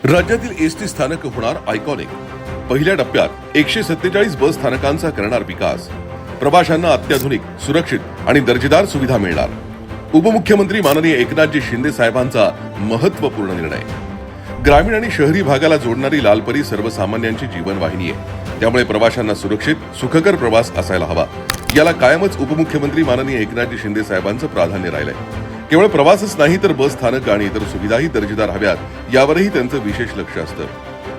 राज्यातील एसटी स्थानक होणार आयकॉनिक। पहिल्या टप्प्यात 147 बस स्थानकांचा करणार विकास। प्रवाशांना अत्याधुनिक, सुरक्षित आणि दर्जेदार सुविधा मिळणार। उपमुख्यमंत्री माननीय एकनाथजी शिंदे साहेबांचा महत्त्वपूर्ण निर्णय। ग्रामीण आणि शहरी भागाला जोडणारी लालपरी सर्वसामान्यांची जीवनवाहिनी आहे, त्यामुळे प्रवाशांना सुरक्षित, सुखकर प्रवास असायला हवा। याला कायमच उपमुख्यमंत्री माननीय एकनाथजी शिंदे साहेबांचं प्राधान्य राहिलंय। केवळ प्रवासच नाही तर बस स्थानक आणि इतर सुविधाही दर्जेदार हव्यात, यावरही त्यांचं विशेष लक्ष असतं।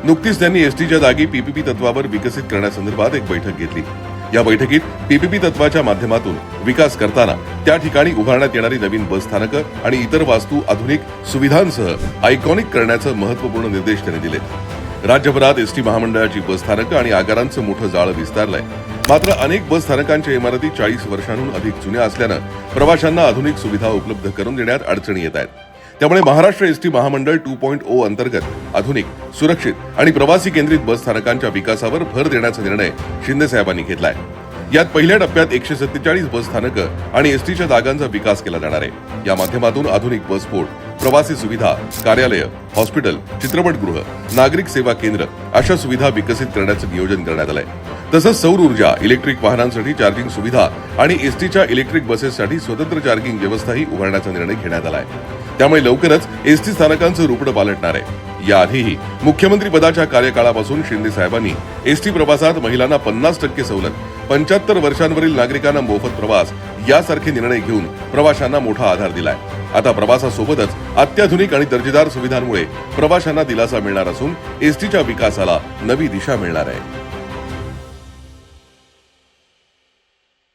नुकतीच त्यांनी एसटीच्या जागी पीपीपी तत्वावर विकसित करण्यासंदर्भात एक बैठक घेतली। या बैठकीत पीपीपी तत्वाच्या माध्यमातून विकास करताना त्या ठिकाणी उभारण्यात येणारी नवीन बस स्थानकं आणि इतर वास्तू आधुनिक सुविधांसह आयकॉनिक करण्याचे महत्त्वपूर्ण निर्देश त्यांनी दिले। राज्यभरात एसटी महामंडळाची बस स्थानकं आणि आगारांचं मोठं जाळं विस्तारलंय। मात्र अनेक बस स्थानकांच्या इमारती 40 वर्षांहून अधिक जुन्या असल्यानं प्रवाशांना आधुनिक सुविधा उपलब्ध करून देण्यात अडचणी येत आहेत। त्यामुळे महाराष्ट्र एसटी महामंडळ 2.0 अंतर्गत आधुनिक, सुरक्षित आणि प्रवासी केंद्रित बस स्थानकांच्या विकासावर भर देण्याचा निर्णय शिंदे साहेबांनी घेतलाय। यात पहिल्या टप्प्यात 147 बस स्थानकं आणि एसटीच्या जागांचा विकास केला जाणार आहे। या माध्यमातून आधुनिक बसपोर्ट, प्रवासी सुविधा, कार्यालय, हॉस्पिटल, चित्रपटगृह, नागरिक सेवा केंद्र अशा सुविधा विकसित करण्याचं नियोजन करण्यात आलंय। तसंच सौर ऊर्जा, इलेक्ट्रिक वाहनांसाठी चार्जिंग सुविधा आणि एसटीच्या इलेक्ट्रिक बसेससाठी स्वतंत्र चार्जिंग व्यवस्थाही उभारण्याचा निर्णय घेण्यात आलाय। त्यामुळे लवकरच एसटी स्थानकांचं रूपडं पालटणार आहे। याआधीही मुख्यमंत्री पदाच्या कार्यकाळापासून शिंदे साहेबांनी एसटी प्रवासात महिलांना 50% सवलत, 75 वर्षांवरील नागरिकांना मोफत प्रवास यासारखे निर्णय घेऊन प्रवाशांना मोठा आधार दिलाय। आता प्रवासासोबतच अत्याधुनिक आणि दर्जेदार सुविधांमुळे प्रवाशांना दिलासा मिळणार असून एसटीच्या विकासाला नवी दिशा मिळणार आहे।